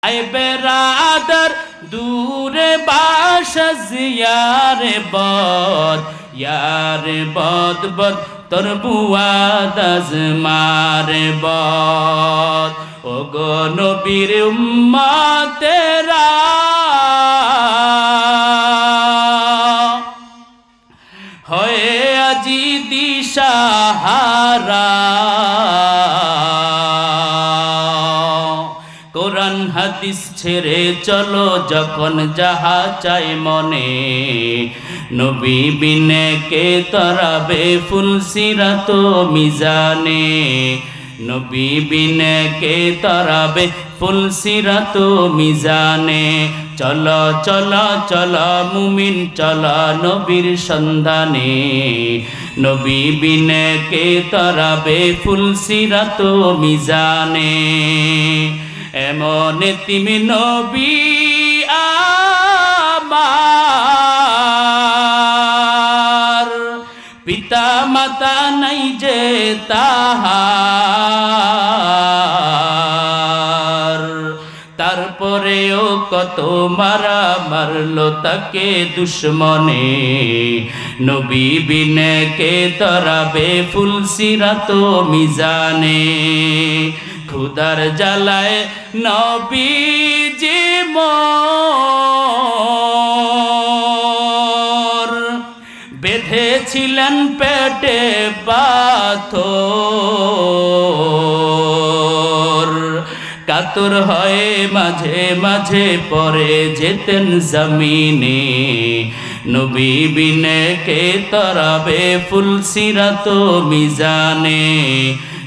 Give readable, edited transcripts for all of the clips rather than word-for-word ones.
আয় বেরাদার দূরে বাসজ ইয়ারে বদ বদ তোর বুয়াদ আজমারে বদ ও গো নবীর উম্মতেরা হয়ে আজি দিশাহারা কোরআন হাদিস ছেড়ে চলো যখন যাহা চাই মনে নবী বিনে কে তরাবে ফুলসিরাত মিজানে নবী বিনে কে তরাবে ফুলসিরাত মিজানে চলো চলো চলো মুমিন চলো নবীর সন্ধানে নবী বিনে কে তরাবে ফুলসিরাত মিজানে এমন তুমি নবী আমার পিতা মাতা নাই যে তাহার তারপরেও কত মারা মারলো তাকে দুশ্মনে নবী বিনে কে তরাবে ফুলসিরাত মিজানে খুদার জ্বালায় নবীজি মোর বেঁধেছিলেন পেটে পাথর কাতর হয়ে মাঝে মাঝে পরে যেতেন জমিনে নবী বিনে কে তরাবে ফুলসিরাত মিজানে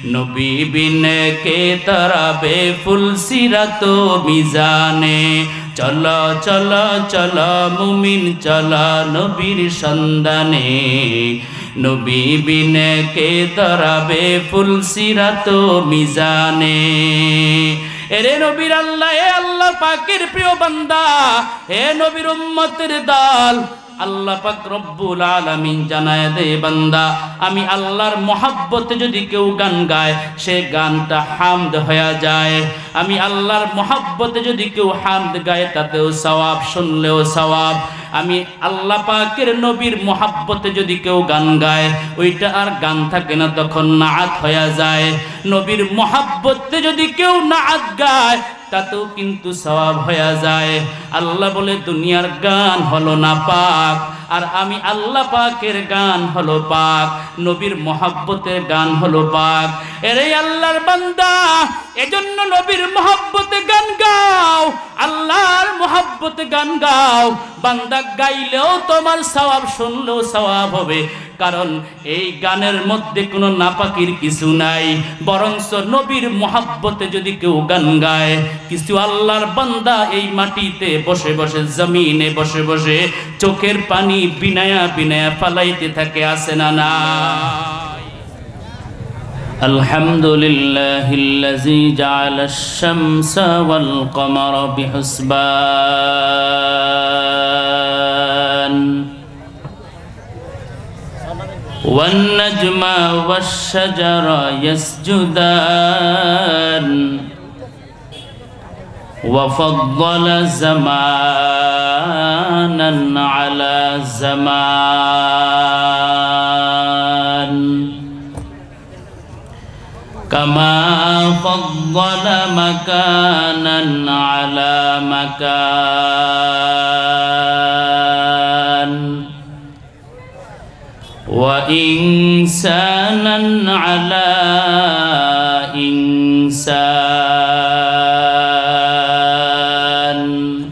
নবী বিনে কে তরাবে ফুলসিরাত মিজানে চলো চলো চলো মুমিন চলো নবীর সন্ধানে নবী বিনে কে তরাবে ফুলসিরাত মিজানে এরে নবীর আল্লাহ এ আল্লাহ পাকের প্রিয় বান্দা হে নবীর উম্মতের দল আল্লাহ পাক রব্বুল আলামিন জানায় দে বান্দা আমি আল্লাহর মহব্বতে যদি কেউ গান গায় সে গানটা হামদ হয়ে যায় আমি আল্লাহর মহব্বতে যদি কেউ হামদ গায় তাতেও সওয়াব শুনলেও সওয়াব আমি আল্লাহ পাকের নবীর মহব্বতে যদি কেউ গান গায় ওইটা আর গান থাকে না তখন নাআত হয়ে যায় নবীর মহব্বতে যদি কেউ নাআত গায় তাতেও কিন্তু সওয়াব হয়ে যায় আল্লাহ বলে দুনিয়ার গান হলো না পাক আর আমি আল্লাহ পাকের গান হলো পাক নবীর মহব্বতের গান হলো পাক এরে আল্লাহর বান্দা এজন্য নবীর মহব্বতে গান গাও আল্লাহর মহব্বতে গান গাও বান্দা গাইলেও তোমার সওয়াব শুনলেও সওয়াব হবে কারণ এই গানের মধ্যে কোনো নাপাকির কিছু নাই বরঞ্চ নবীর মহব্বতে যদি কেউ গান গায় কিছু আল্লাহর বান্দা এই মাটিতে বসে বসে জমিনে বসে বসে চোখের পানি বিনায়া বিনায়া ফালাইতে থাকে আসে না না আলহামদুলিল্লাহিল্লাযী জাআলাশ শামসা ওয়াল কমারা বিহুসবান والنجم والشجر يسجدان وفضل زمانا على زمان كما فضل مكانا على مكان وإنسانا على إنسان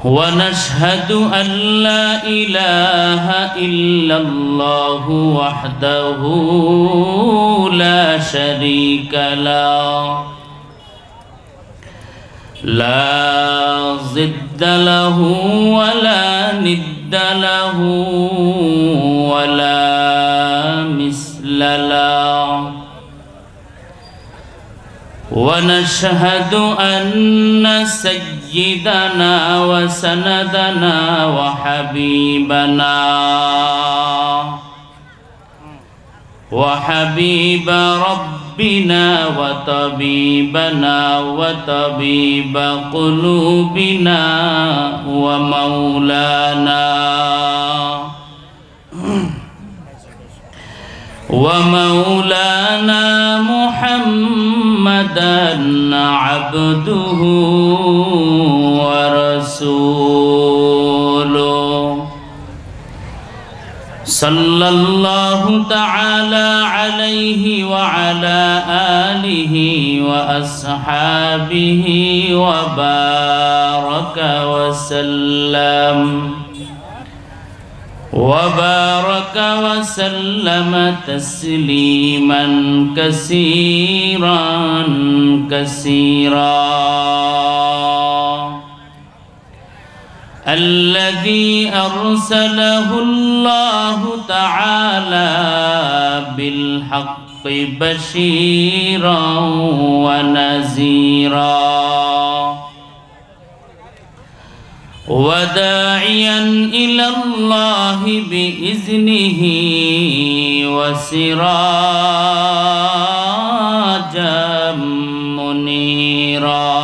ونشهد أن لا إله إلا الله وحده لا شريك له لا ضد له ولا ند له ولا مثل له ونشهد أن سيدنا وسندنا وحبيبنا وحبيب ربنا وطبيبنا وطبيب قلوبنا ومولانا محمدا عبده ورسوله صلى الله تعالى عليه وعلى آله وأصحابه وبارك وسلم تسليما كثيرا كثيرا. الذي أرسله الله تعالى بالحق بشيرا ونذيرا وداعيا إلى الله بإذنه وسراجا منيرا.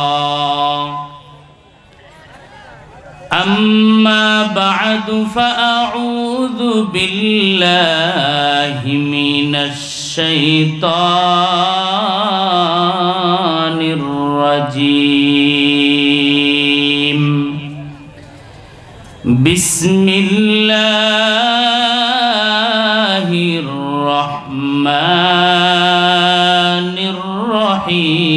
أما بعد فأعوذ بالله من الشيطان الرجيم. بسم الله الرحمن الرحيم.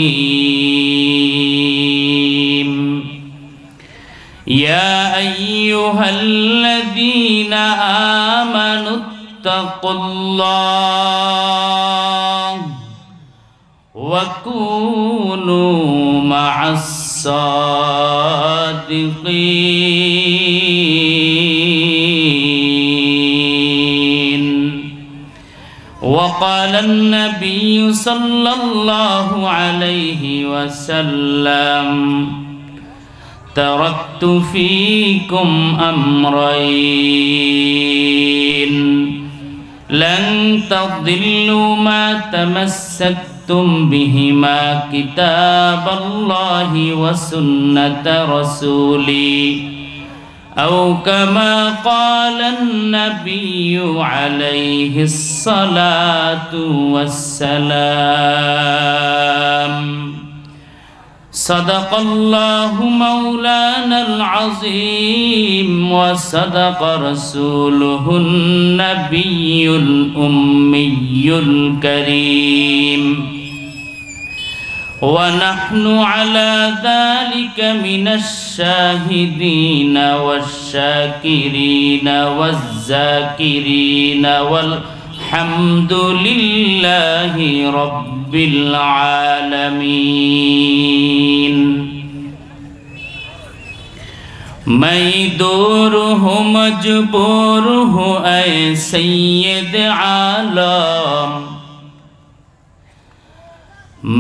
يا أيها الذين آمنوا اتقوا الله وكونوا مع الصادقين. وقال النبي صلى الله عليه وسلم: تركت فيكم أمرين لن تضلوا ما تمسكتم بهما كتاب الله وسنة رسولي أو كما قال النبي عليه الصلاة والسلام. صدق الله مولانا العظيم وصدق رسوله النبي الأمي الكريم ونحن على ذلك من الشاهدين والشاكرين والذاكرين والحمد لله رب العالمين. मैं दूर हूँ मजबूर हूँ ऐ सैयद आलम,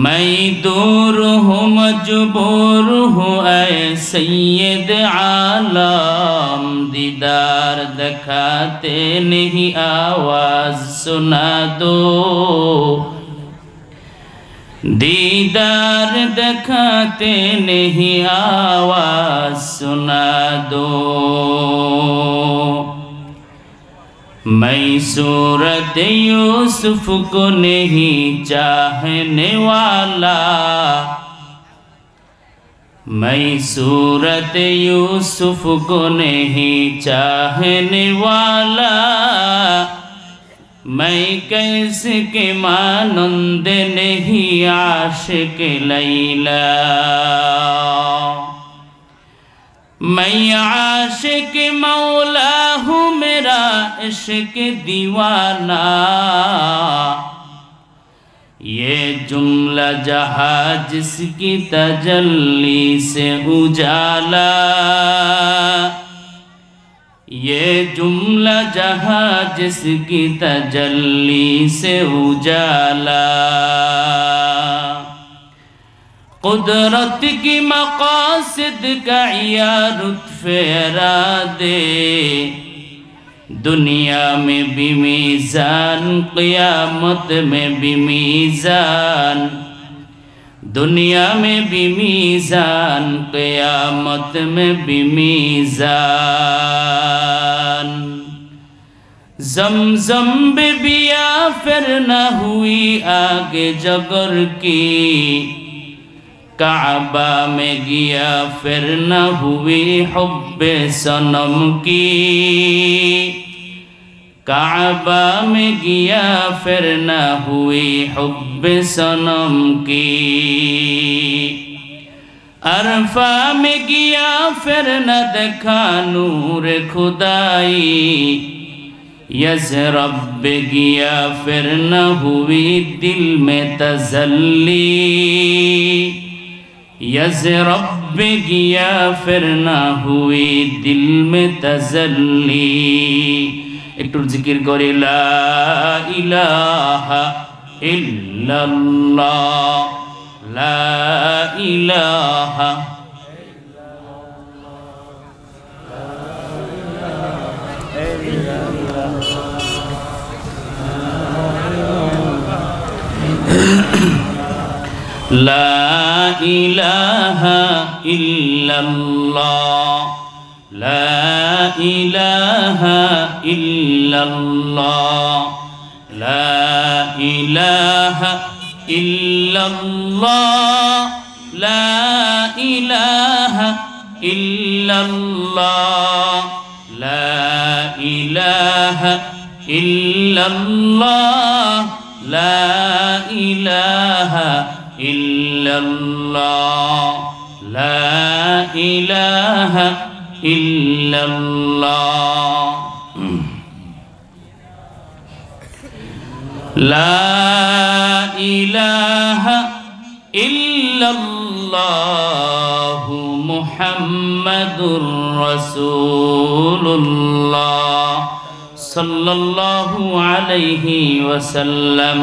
मैं दूर हूँ मजबूर हूँ ऐ सैयद आलम। दीदार दिखाते नहीं आवाज सुना दो, दीदार दिखाते नहीं आवाज सुना दो। मैं सूरत यूसुफ को नहीं चाहने वाला, मैं सूरत यूसुफ को नहीं चाहने वाला। मैं कैसे के मानंद नहीं आशिक लैला, मैं आशिक मौला हूँ मेरा इश्क दीवाना। ये जुमला जहाँ जिसकी तजल्ली से उजाला, ये जुमला जहाँ जिसकी तजल्ली से उजाला। कुदरत की मकासिद का या लुत्फ़ इरादे, दुनिया में भी मीज़ान क़यामत में भी मीज़ान दुनिया में भी मीज़ान क़यामत में भी मीज़ान ज़मज़म बिबिया फिर न हुई आगे जगर की काबा में गया फिर न हुई हुब्बे सनम की काबा में गया फिर न हुई हुब्बे सनम की अरफा में गया फिर न देखा नूर खुदाई यज़रब गया फिर न हुई दिल में तजल्ली यज़रब गया फिर न हुई दिल में तजल्ली একটু জিকির করি লা ইলাহা ইল্লাল্লাহ লা ইলাহা لا إله إلا الله لا إله إلا الله لا إله إلا الله لا إله إلا الله لا إله إلا الله لا إله إلا الله لا إله إلا الله لا إله إلا الله محمد رسول الله صلى الله عليه وسلم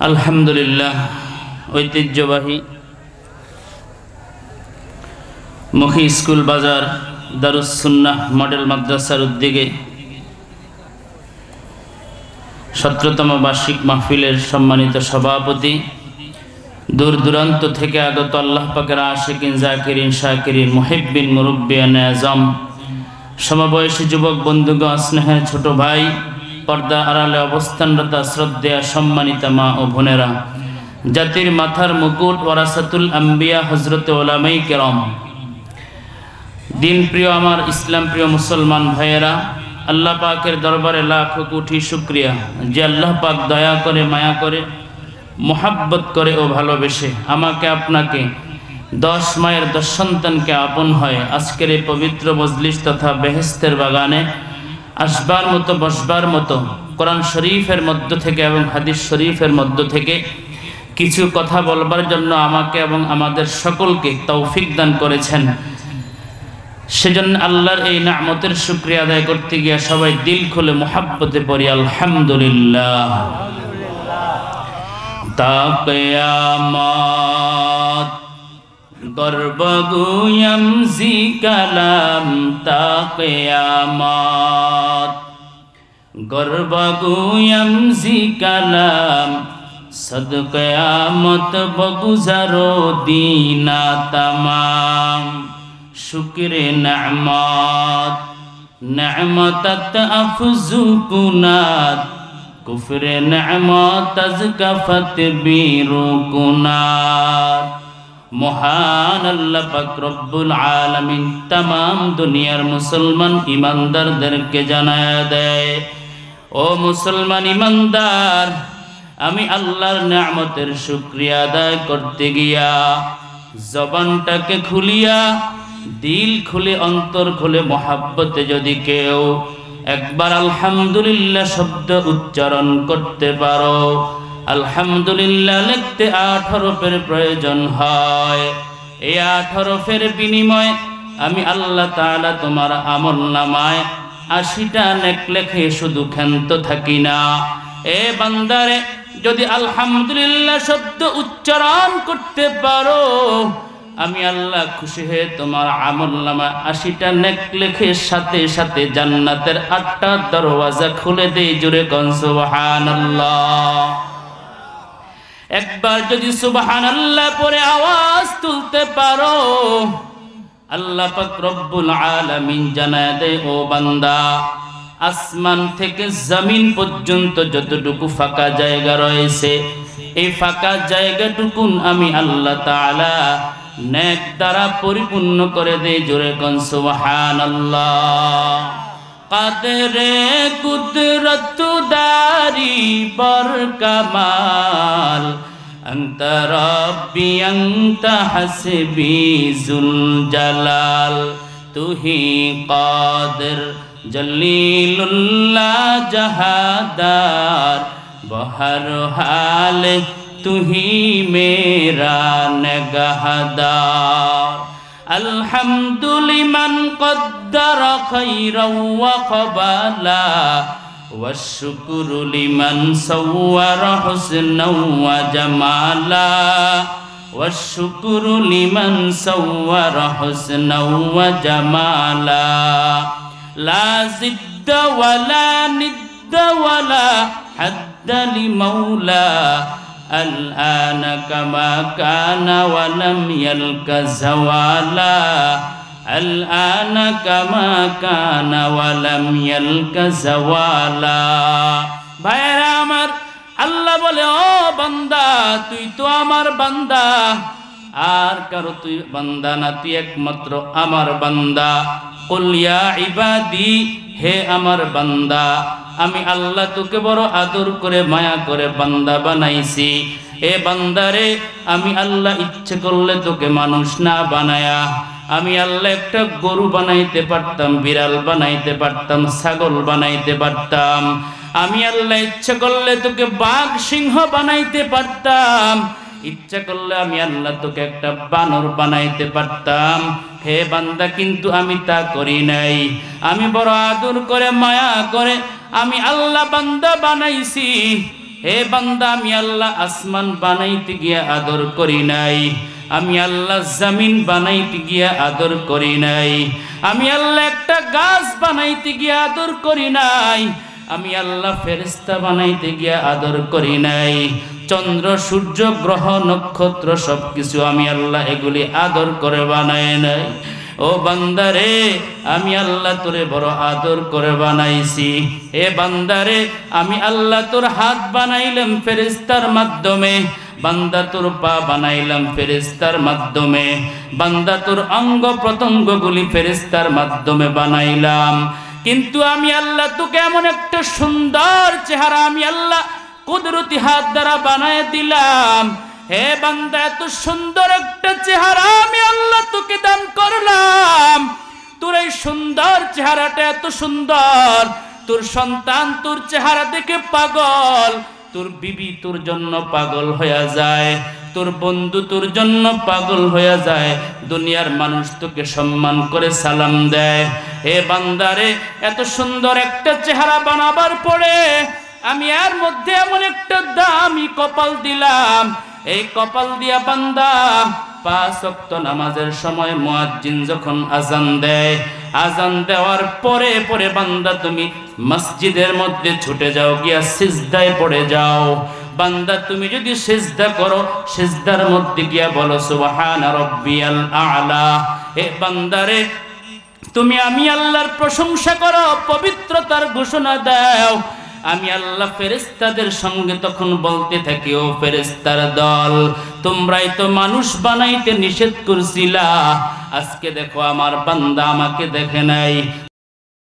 আলহামদুলিল্লাহ ঐতিহ্যবাহী মুখী স্কুল বাজার দারুস সুন্নাহ মডেল মাদ্রাসার উদ্যোগে 17তম বার্ষিক মাহফিলের সম্মানিত সভাপতি দূর দূরান্ত থেকে আগত আল্লাহ পাকের আশিকিন জাকিরিন শাকিরিন মুহিব্বিন মুরব্বিয়ানে আজম সমবয়সী যুবক বন্ধুগণ স্নেহের ছোট ভাই पर्दा आड़ाले अवस्थानरत श्रद्धेय सम्मानिता मा ओ बोनेरा जातिर माथार मुकुट वरासातुल आम्बिया हजरत उलामाए केराम दिन प्रिय आमार इस्लाम प्रिय मुसलमान भाइयेरा आल्लाह पाकेर दरबारे लाख कोटी शुक्रिया जे आल्लाह पाक दया करे माया करे मोहब्बत करे ओ भालोबेशे आमाके आपनाके 10 मायेर 10 सन्तानके आपन हय आजकेर ए पवित्र मजलिस तथा बेहेस्तेर बागाने आसबार मतो बसबार मतो कुरान शरीफेर मध्य थेके एवं हादिस शरीफेर मध्य थेके किछु कथा बोलबार जन्य आमाके एवं आमादेर सकलके तौफिक दान करेछेन सेजন্য आल्लाहर এই নিয়ামতের শুকরিয়া আদায় করতে গিয়ে সবাই দিল খুলে মুহাব্বতে পড়ি আলহামদুলিল্লাহ তা কিয়ামত গর্বগুয়াম জি কালাম তা কিয়ামত গর্বগুয়াম জি কালাম সদ কিয়ামত বগুজারো দিনা तमाम शुक्र नेमत नेमतत अफजु कुनात कुफ्र नेमत अज़कफत बीरु कुनात महान अल्लाह पाक रब्बुल आलमीन तमाम दुनियार मुसलमान ईमानदारदेरके जानाया देय ओ मुसलमान ईमानदार आमी आल्लाहर नेमतेर शुक्रिया आदाय करते गिया जबानटाके खुलिया दिल खुले अंतर खुले मोहब्बते यदि केउ एकबार आलহামদুলিল্লাহ शब्द उच्चारण करते पारो आलহামদুলিল্লাহ लिखते 8 हरफेर प्रयोजन हय এই 8 हरफेर बिनिमय आमी आल्लाह ताआला तुम्हार আমলনামায় 80টা নেক লেখে শুধু ক্ষান্ত থাকি না এ বান্দারে যদি আলহামদুলিল্লাহ শব্দ উচ্চারণ করতে পারো আমি আল্লাহ খুশি হয়ে তোমার আমলনামা 80টা নেক লিখে সাথে সাথে জান্নাতের 8টা দরওয়াজা খুলে দেই। জোরে কোন সুবহানাল্লাহ। একবার যদি সুবহানাল্লাহ পরে আওয়াজ তুলতে পারো, আল্লাহ পাক রব্বুল আলামিন জানায় দেয়, ও বান্দা, আসমান থেকে জমিন পর্যন্ত যতটুকু ফাঁকা জায়গা রয়েছে, এই ফাঁকা জায়গাটুকু আমি আল্লাহ তাআলা নেক দ্বারা পরিপূর্ণ করে দেই। জোরে কোন সুবহানাল্লাহ। কাদরে কুদরত দারি বর কামাল, আনতা রব্বি আনতা হাসবি জুল জালাল, তুহি কাদের জলিলুল্লাহ জাহাদার, বহর হাল তুহি মেরা নগহদার। আলহামদুলিমান কদ্দার খাইরাও ওয়া কবালা, ওয়াশকুরু লিমান সাওয়ারা হুসনাও ওয়া জামালা, ওয়াশকুরু লিমান সাওয়ারা হুসনাও ওয়া জামালা। লা জিদ্দা ওয়ালা নিদ্দা ওয়ালা হাদ্দা লিমাওলা, الآن كما كان ولم يلك زوالا، الآن كما كان ولم يلك زوالا। ভাইরা আমার, আল্লাহ বলে, ও বান্দা, তুই তো আমার বান্দা, আর কারো তুই বান্দা না, তুই একমাত্র আমার বান্দা। কুল ইয়া ইবাদি, হে আমার বান্দা, আমি আল্লাহ তোকে বড় আদর করে মায়া করে বান্দা বানাইছি। এ বান্দারে, আমি আল্লাহ ইচ্ছে করলে তোকে মানুষ না বানায়া, আমি আল্লাহ একটা গরু বানাইতে পারতাম, বিড়াল বানাইতে পারতাম, ছাগল বানাইতে পারতাম। আমি আল্লাহ ইচ্ছে করলে তোকে বাঘ সিংহ বানাইতে পারতাম, ইচ্ছা করলে আমি আল্লাহ তোকে একটা বানর বানাইতে পারতাম। হে বান্দা, কিন্তু আমি তা করি নাই। আমি বড় আদর করে মায়া করে আমি আল্লাহ বান্দা বানাইছি। হে বান্দা, আমি আল্লাহ আসমান বানাইতে গিয়া আদর করি নাই, আমি আল্লাহ জমিন বানাইতে গিয়া আদর করি নাই, আমি আল্লাহ একটা গাছ বানাইতে গিয়া আদর করি নাই, আমি আল্লাহ ফেরেশতা বানাইতে গিয়া আদর করি নাই। চন্দ্র সূর্য গ্রহ নক্ষত্র সবকিছু আমি আল্লাহ এগুলি আদর করে বানাই নাই। ও বান্দারে, আমি আল্লাহ তোরে বড় আদর করে বানাইছি। এ বান্দারে, আমি আল্লাহ তোর হাত বানাইলাম ফেরেশতার মাধ্যমে, বান্দা তোর পা বানাইলাম ফেরেশতার মাধ্যমে, বান্দা তোর অঙ্গ প্রত্যঙ্গগুলি ফেরেশতার মাধ্যমে বানাইলাম। কিন্তু আমি আল্লাহ তোকে এমন একটা সুন্দর চেহারা আমি আল্লাহ কুদরতি হাত দ্বারা বানায় দিলাম। হে বান্দা, এত সুন্দর একটা চেহারা আমি আল্লাহ তোকে দান করলাম। তোর এই সুন্দর চেহারাটা এত সুন্দর, তোর সন্তান তোর চেহারা দেখে পাগল, তোর বিবি তোর জন্য পাগল হয়ে যায়, তোর বন্ধু তোর জন্য পাগল হয়ে যায়, দুনিয়ার মানুষ তোকে সম্মান করে সালাম দেয়। হে বান্দারে, এত সুন্দর একটা চেহারা বানাবার পরে আমি এর মধ্যে এমন একটা দামি কপাল দিলাম। এই কপাল দিয়া বান্দা 5 ওয়াক্ত নামাজের সময় মুয়াজ্জিন যখন আজান দেয়, আজান দেওয়ার পরে পরে বান্দা তুমি মসজিদের মধ্যে ছুটে যাও, গিয়া সিজদায় পড়ে যাও। বান্দা, তুমি যদি সিজদা করো, সিজদার মধ্যে গিয়া বলো সুবহানা রাব্বিয়াল আ'লা। হে বান্দারে, তুমি আমি আল্লাহর প্রশংসা করো, পবিত্রতার ঘোষণা দাও। আমি আল্লাহ ফেরেশতাদের সঙ্গে তখন বলতে থাকি, ও ফেরেশতার দল, তোমরাই তো মানুষ বানাইতে নিষেধ করছিলা, আজকে দেখো আমার বান্দা আমাকে দেখে নাই,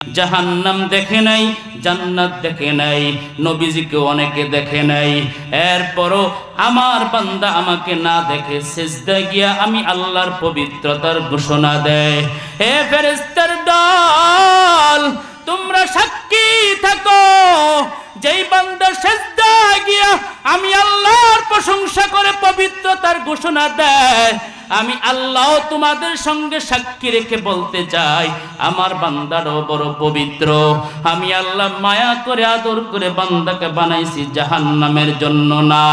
জাহান্নাম দেখে নাই, জান্নাত দেখে নাই, নবীজিকে অনেকে দেখে নাই, এরপরও আমার বান্দা আমাকে না দেখে সিজদায় গিয়া আমি আল্লাহর পবিত্রতার ঘোষণা দেয়। হে ফেরেশতার দল, তোমরা সাক্ষী থাকো, যেই বান্দা সিজদায় গিয়া আমি আল্লাহর প্রশংসা করে পবিত্রতার ঘোষণা দেয়, আমি আল্লাহ তোমাদের সঙ্গে সাক্ষী রেখে বলতে চাই, আমার বান্দারও বড় পবিত্র। আমি আল্লাহ মায়া করে আদর করে বান্দাকে বানাইছি জাহান্নামের জন্য না।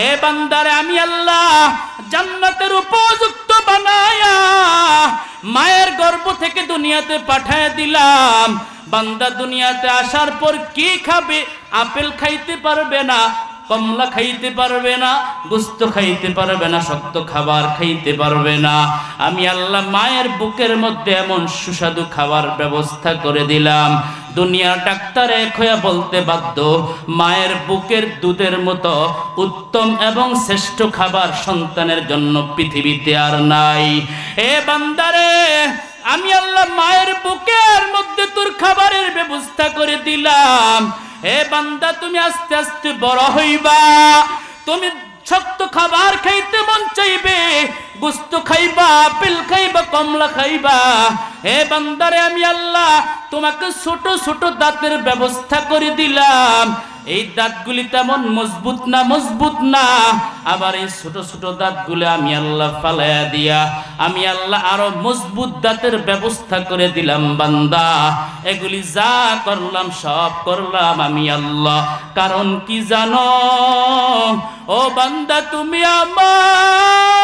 এ বান্দারে আমি আল্লাহ জান্নাতের উপযুক্ত বানাই। গর্ভ থেকে দুনিয়াতে পাঠায় দিলাম। বান্দা দুনিয়াতে আসার পর কি খাবে? আপেল খাইতে পারবে না, কমলা খাইতে পারবে না, গোস্ত খাইতে পারবে না, শক্ত খাবার খাইতে পারবে না। আমি আল্লাহ মায়ের বুকের মধ্যে এমন সুস্বাদু খাবার ব্যবস্থা করে দিলাম, দুনিয়ার ডাক্তার এক হয়ে বলতে বাধ্য, মায়ের বুকের দুধের মতো উত্তম এবং শ্রেষ্ঠ খাবার সন্তানের জন্য পৃথিবীতে আর নাই। এ বান্দারে, আমি আল্লাহ মায়ের বুকের মধ্যে তোর খাবারের ব্যবস্থা করে দিলাম। হে বান্দা, তুমি আস্তে আস্তে বড় হইবা, তুমি শক্ত খাবার খাইতে মন চাইবে, গোস্ত খাইবা, আপেল খাইবা, কমলা খাইবা। হে বান্দারে, আমি আল্লাহ তোমাকে ছোট ছোট দাঁতের ব্যবস্থা করে দিলাম। এই দাঁতগুলি তেমন মজবুত না, আবার এই ছোট ছোট দাঁতগুলো আমি আল্লাহ ফালাইয়া দিয়া আমি আল্লাহ আরো মজবুত দাঁতের ব্যবস্থা করে দিলাম। বান্দা, এগুলি যা করলাম সব করলাম আমি আল্লাহ। কারণ কি জানো? ও বান্দা, তুমি আমার,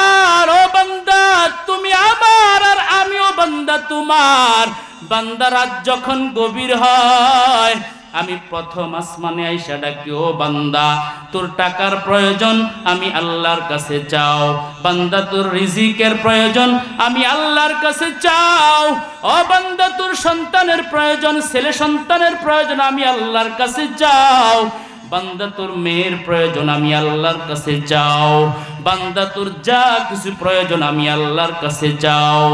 আর ও বান্দা তুমি আমার, আর আমিও বান্দা তোমার। বান্দা, রাত যখন গভীর হয় আমি প্রথম আসমানে আইসা ডাকি, ও বান্দা তোর টাকার প্রয়োজন আমি আল্লাহর কাছে চাও। বান্দা, তোর রিজিকের প্রয়োজন আমি আল্লাহর কাছে চাও। ও বান্দা, তোর সন্তানের প্রয়োজন, ছেলে সন্তানের প্রয়োজন আমি আল্লাহর কাছে চাও। বান্দা, তোর মেয়ের প্রয়োজন আমি আল্লাহর কাছে চাও। বান্দা, তোর যা কিছু প্রয়োজন আমি আল্লাহর কাছে চাও।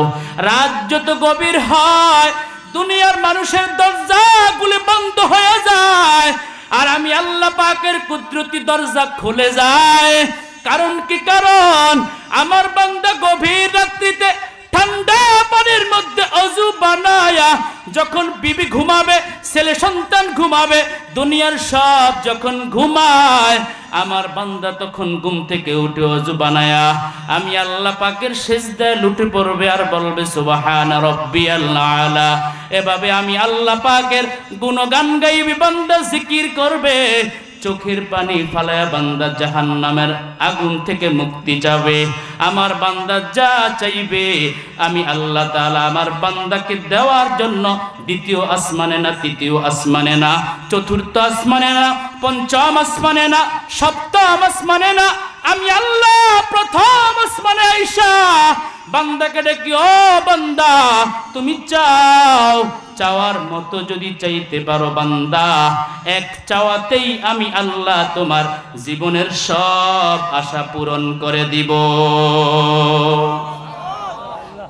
রাত যত গভীর হয় দুনিয়ার মানুষের দরজাগুলি বন্ধ হয়ে যায়, আর আমি আল্লাহ পাকের কুদরতি দরজা খুলে যায়। কারণ কি? কারণ আমার বান্দা গভীর রাত্রিতে ঠান্ডা পানির মধ্যে অজু বানায়া যখন বিবি ঘুমাবে, ছেলে সন্তান ঘুমাবে, দুনিয়ার সব যখন ঘুমায়, আমার বান্দা তখন ঘুম থেকে উঠে অজু বানায়া আমি আল্লাহ পাকের সিজদায় লুটে পড়বে আর বলবে সুবহানা রাব্বিয়াল আলা। এভাবে আমি আল্লাহ পাকের গুণগান গাইবে, বান্দা জিকির করবে, চোখের পানি ফালায়া বান্দা জাহান্নামের আগুন থেকে মুক্তি চাবে। আমার বান্দা যা চাইবে আমি আল্লাহ তাআলা আমার বান্দাকে দেওয়ার জন্য দ্বিতীয় আসমানে না, তৃতীয় আসমানে না, চতুর্থ আসমানে না, পঞ্চম আসমানে না, সপ্তম আসমানে না, আমি আল্লাহ প্রথম আসমানে আইসা বান্দাকে ডেকি, ও বান্দা তুমি চাও, চাওয়ার মতো যদি চাইতে পারো বান্দা, এক চাওয়াতেই আমি আল্লাহ তোমার জীবনের সব আশা পূরণ করে দিব।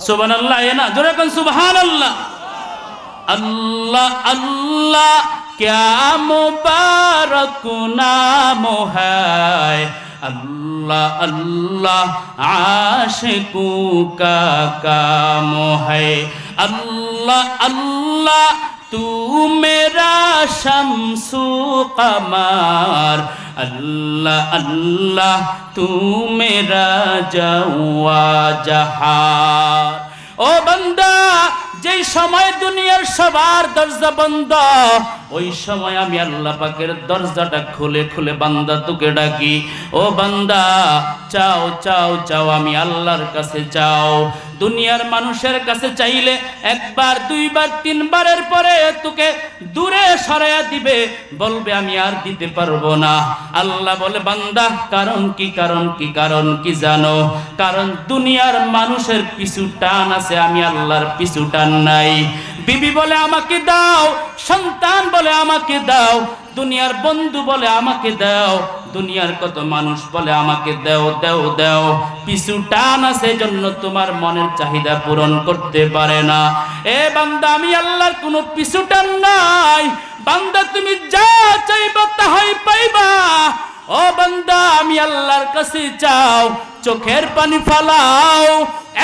সুবহানাল্লাহ, না জোরে কোন সুবহানাল্লাহ। আল্লাহ আল্লাহ क्या मुबारक नाम है, अल्लाह अल्लाह आशिकों का काम है। अल्लाह अल्लाह तू मेरा शम्सु कमर, अल्लाह अल्लाह तू मेरा जवा जहार। ओ बंदा, যেই সময় দুনিয়ার সবার দরজা বন্ধ, ওই সময় আমি আল্লাহ পাকের দরজাটা খুলে খুলে বান্দা তোকে ডাকি, ও বান্দা চাও চাও চাও, আমি আল্লাহর কাছে চাও। দুনিয়ার মানুষের কাছে চাইলে একবার, দুইবার, তিনবারের পরে তোকে দূরে সরাইয়া দিবে, বলবে আমি আর দিতে পারবো না। আল্লাহ বলে, বান্দা কারণ কি? কারণ কি? কারণ কি জানো? কারণ দুনিয়ার মানুষের পিছু টান আছে, আমি আল্লাহর পিছু টান নাই। বিবি বলে আমাকে দাও, সন্তান বলে আমাকে দাও, দুনিয়ার বন্ধু বলে আমাকে দাও, দুনিয়ার কত মানুষ বলে আমাকে দাও দাও দাও, পিছু টান আছে, জন্য তোমার মনের চাহিদা পূরণ করতে পারে না। এ বান্দা, আমি আল্লাহর কোনো পিছু টান নাই। বান্দা তুমি যা চাইবা তাহাই পাইবা। ও বান্দা, আমি আল্লাহর কাছে চাও, চোখের পানি ফালাও,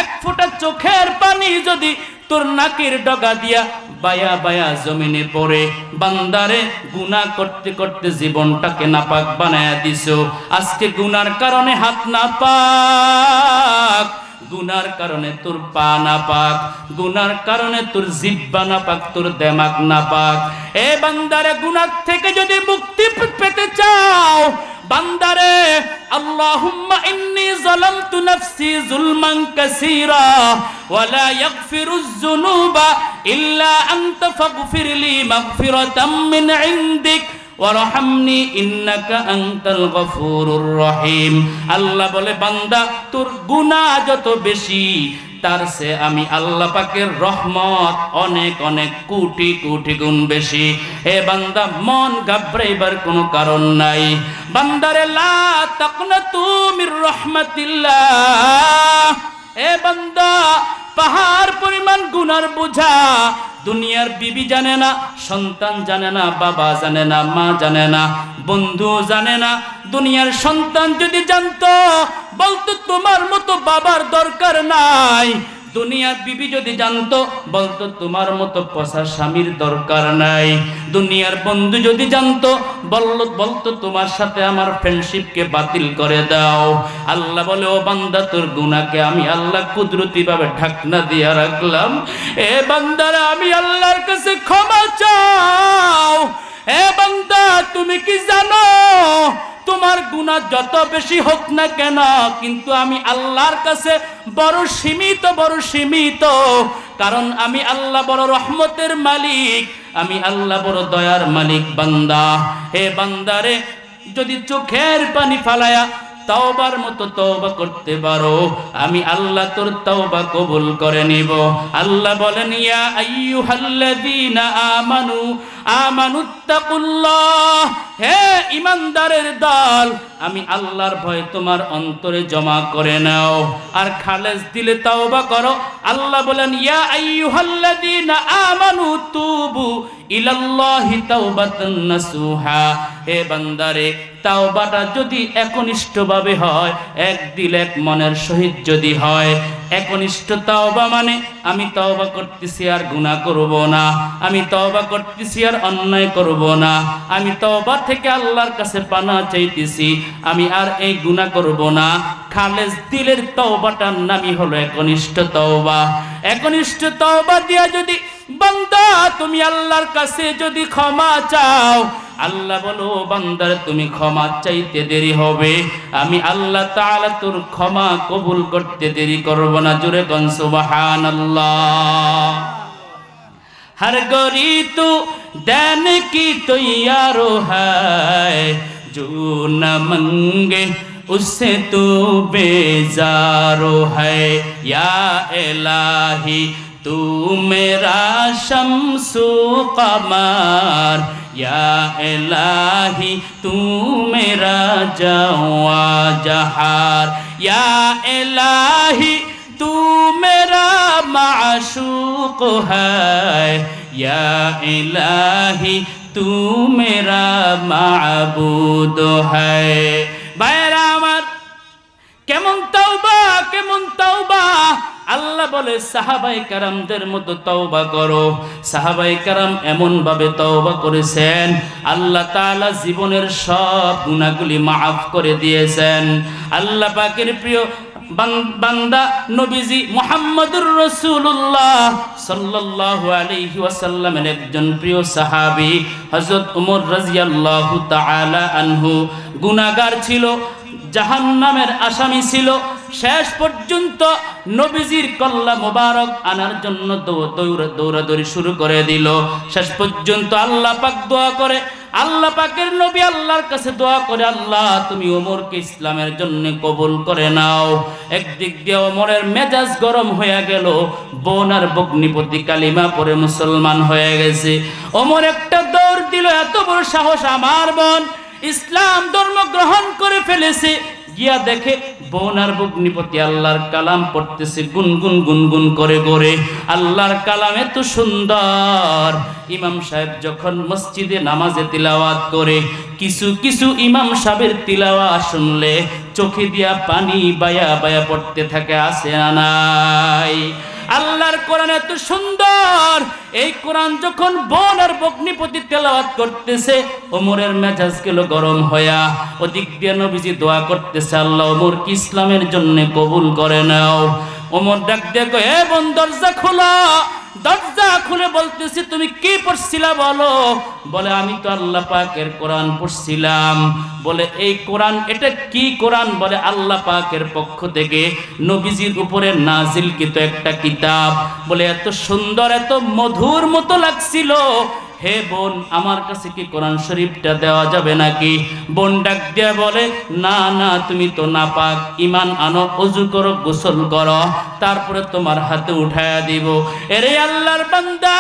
এক ফোঁটা চোখের পানি যদি তোর নাকের ডগা দিয়া বায়া বায়া জমিনে পড়ে, বান্দারে গুনাহ করতে করতে জীবনটাকে নাপাক বানায়া দিছো। আজকে গুনার কারণে হাত নাপাক, গুনার কারণে তোর পা নাপাক, গুনার কারণে তোর জিহ্বা নাপাক, তোর দিমাগ নাপাক। এ বান্দারে, গুনার থেকে যদি মুক্তি পেতে চাও, বান্দারে আল্লাহুম্মা ইন্নী যালামতু নাফসি যুলমান কাসীরা ওয়া লা ইয়াগফিরুয যুনুবা ইল্লা আনতা ফাগফিরলি মাগফিরাতাম মিন ইনদিক ওয়ারহামনি ইন্নাকা আনতাল গফুরুর রহিম। আল্লাহ বলে বান্দা তোর গুনাহ যত বেশি তার সে আমি আল্লাহ পাকের রহমত অনেক অনেক কোটি কোটি গুণ বেশি। হে বান্দা মন ঘাবড়াইবার কোনো কারণ নাই। বান্দারে লা তাকনাতু মির রাহমাতিল্লাহ। হে বান্দা পাহাড় পরিমাণ গুনার বোঝা দুনিয়ার বিবি জানে না, সন্তান জানে না, বাবা জানে না, মা জানে না, বন্ধু জানে না। দুনিয়ার সন্তান যদি জানতো বলতো তোমার মতো বাবার দরকার নাই। দুনিয়ার বিবি যদি জানতো বলতো তোমার মতো পচা স্বামীর দরকার নাই। দুনিয়ার বন্ধু যদি জানতো বলতো তোমার সাথে আমার ফ্রেন্ডশিপকে বাতিল করে দাও। আল্লাহ বলে ও বান্দা তোর গুনাহকে আমি আল্লাহ কুদরতি ভাবে ঢাকনা দিয়ে রাখলাম। এ বান্দারা আমি আল্লাহর কাছে ক্ষমা চাও। এ বান্দা তুমি কি জানো তোমার গুনাহ যত বেশি হোক না কেন কিন্তু আমি আল্লাহর কাছে বড় সীমিত। কারণ আমি আল্লাহ বড় রহমতের মালিক, আমি আল্লাহ বড় দয়ার মালিক। বান্দা হে বান্দারে যদি চোখের পানি ফালায়া তাওবার মতো তওবা করতে পারো আমি আল্লাহ তোর তওবা কবুল করে নিব। আল্লাহ বলেন ইয়া আইয়ুহাল্লাযীনা আমানুত্তাকুল্লাহ। হে ঈমানদারের দল আমি আল্লাহর ভয় তোমার অন্তরে জমা করে নাও আর খালেস দিলে তওবা করো। আল্লাহ বলেন ইয়া আইয়ুহাল্লাযীনা আমানু তুবু ইলাল্লাহি তাওবাতান নাসুহা। হে বান্দারে তাওবাটা যদি একনিষ্ঠভাবে হয়, এক দিল এক মনের সহিত যদি হয়, একনিষ্ঠ তাওবা মানে আমি তাওবা করতেছি আর গুনাহ করব না, আমি তাওবা করতেছি আর অন্যায় করব না, আমি তাওবা থেকে আল্লাহর কাছে পানাহ চাইতেছি, আমি আর এই গুনাহ করব না। খালেস দিলের তাওবাটার নামই হলো একনিষ্ঠ তাওবা। একনিষ্ঠ তাওবা দিয়া যদি বান্দা তুমি আল্লাহর কাছে যদি ক্ষমা চাও, আল্লাহ বলো বান্দার তুমি ক্ষমা চাইতে দেরি হবে, আমি আল্লাহ তাআলা তোর ক্ষমা কবুল করতে দেরি করব না। জোরে কোন সুবহানাল্লাহ। हर गोरी तू देने की तैयार है, जो न मंगे उससे तू बेजार है। या इलाही तू मेरा शम्सु कमर, या इलाही तू मेरा जवा जहार, या इलाही तू मेरा माशूक है, या इलाही तू मेरा माबूद है। भाईरा আমার কেমন তওবা, কেমন তওবা। আল্লাহ বলে সাহাবায়ে কেরামদের মতো তওবা করো। সাহাবায়ে কেরাম এমন ভাবে তওবা করেছেন আল্লাহ তাআলা জীবনের সব গুনাহগুলি maaf করে দিয়েছেন। আল্লাহ পাকের প্রিয় বান্দা নবীজি মুহাম্মদুর রাসূলুল্লাহ সাল্লাল্লাহু আলাইহি ওয়াসাল্লামের একজন প্রিয় সাহাবী হযরত ওমর রাদিয়াল্লাহু তাআলা আনহু গুনাহগার ছিল, জাহান্নামের আসামি ছিল। শেষ পর্যন্ত নবীজির কল্লা মোবারক আনার জন্য দৌড়াদৌড়ি শুরু করে দিল। শেষ পর্যন্ত আল্লাহ পাক দোয়া করে, আল্লাহ পাকের নবী আল্লাহর কাছে দোয়া করে, আল্লাহ তুমি ওমরকে ইসলামের জন্য কবুল করে নাও। একদিক দিয়ে ওমরের মেজাজ গরম হয়ে গেল, বোন আর ভগ্নিপতি কালিমা পড়ে মুসলমান হয়ে গেছে। ওমর একটা দৌড় দিল, এত বড় সাহস, আমার বোন ইসলাম ধর্ম গ্রহণ করে ফেলেছে। গিয়া দেখে বোন আর ভগ্নিপতি আল্লাহর কালাম পড়তেছে গুনগুন গুনগুন করে করে। আল্লাহর কালাম এত সুন্দর। ইমাম সাহেব যখন মসজিদে নামাজে তিলাওয়াত করে, কিছু কিছু ইমাম সাহেবের তিলাওয়াত শুনলে চোখে দিয়া পানি বায়া বায়া পড়তে থাকে, আছে না নাই? আল্লাহর কোরআন এত সুন্দর। এই কোরআন যখন বোন আর ভগ্নিপতি তেলাওয়াত করতেছে, ওমরের মেজাজ গেল গরম হইয়া। ওদিক দিয়ে নবীজি দোয়া করতেছে, আল্লাহ ওমরকে ইসলামের জন্য কবুল করে নাও। ওমর ডাক দিয়ে কয়, হে বোন দরজা খোলা, দরজা খুলে বলতেছি তুমি কি পড়ছিলা বলো। বলে আমি তো আল্লাহ পাকের কোরআন পড়ছিলাম। বলে এই কোরআন এটা কি কোরআন? বলে আল্লাহ পাকের পক্ষ থেকে নবীজির উপরে নাজিলকৃত একটা কিতাব। বলে এত সুন্দর এত মধুর মতো লাগছিল। হে বোন, আমার কাছে কি কোরআন শরীফটা দেওয়া যাবে নাকি? বোন ডাক দিয়া বলে না না, তুমি তো নাপাক, ঈমান আনো, ওযু করো, গোসল করো, তারপরে তোমার হাতে উঠায়া দিব। এরে আল্লাহর বান্দা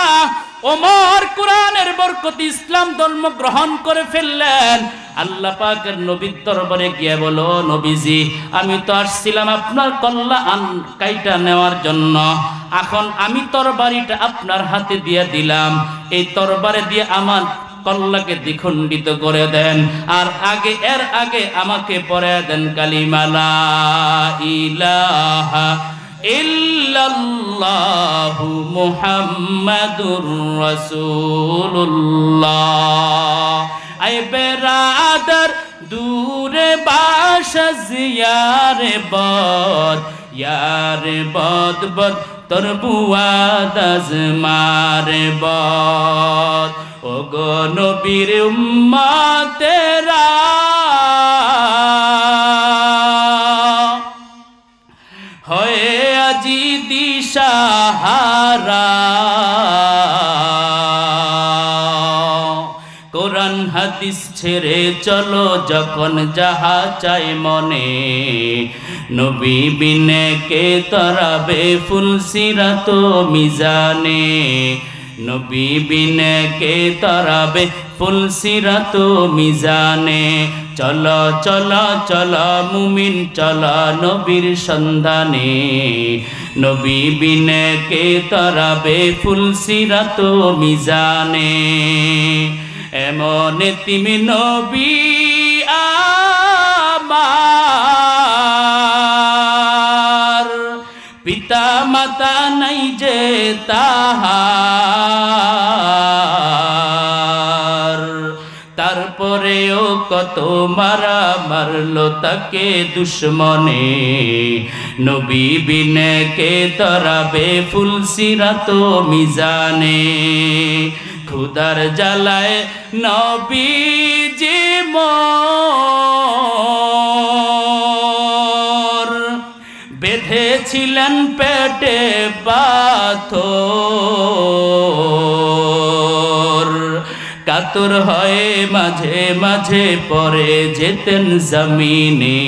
ওমর কোরআনের বরকতে ইসলাম ধর্ম গ্রহণ করে ফেললেন। আল্লাহ পাকের নবীর দরবারে গিয়ে বলো, নবীজি আমি তো আসছিলাম আপনার কল্যাণ কাইটা নেওয়ার জন্য, এখন আমি তরবারিটা আপনার হাতে দিয়ে দিলাম, এই তরবারে দিয়ে আমার কল্লাকে দ্বিখণ্ডিত করে দেন, আর এর আগে আমাকে পড়ে দেন কালিমা লা ইলাহা ইল্লাল্লাহু মুহাম্মাদুর রাসূলুল্লাহ। আই বেরাদার দূরে বাসাজ ইয়ারে বদ বদ তোর বুয়াদ আজমারে বদ। ও গো নবীর উম্মতেরা হয়ে আজি দিশাহারা, কোরআন হাদিস ছেড়ে চলো যখন যাহা চাই মনে, নবী বিনে কে তরাবে ফুলসিরাত মিজানে, নবী বিনে কে তরাবে ফুলসিরাত মিজানে। চলো চলো চলো মুমিন চলো নবীর সন্ধানে, নবী বিনে কে তরাবে ফুলসিরাত মিজানে। এমন তুমি নবী আমার, পিতা মাতা নাই যে তাহার, তারপরেও কত মারা মারলো তাকে দুশ্মনে, নবী বিনে কে তরাবে ফুলসিরাত মিজানে। খুদার জ্বালায় নবীজি মোর বেঁধেছিলেন পেটে পাথর, কাতর হয়ে মাঝে মাঝে পরে যেতেন জমিনে,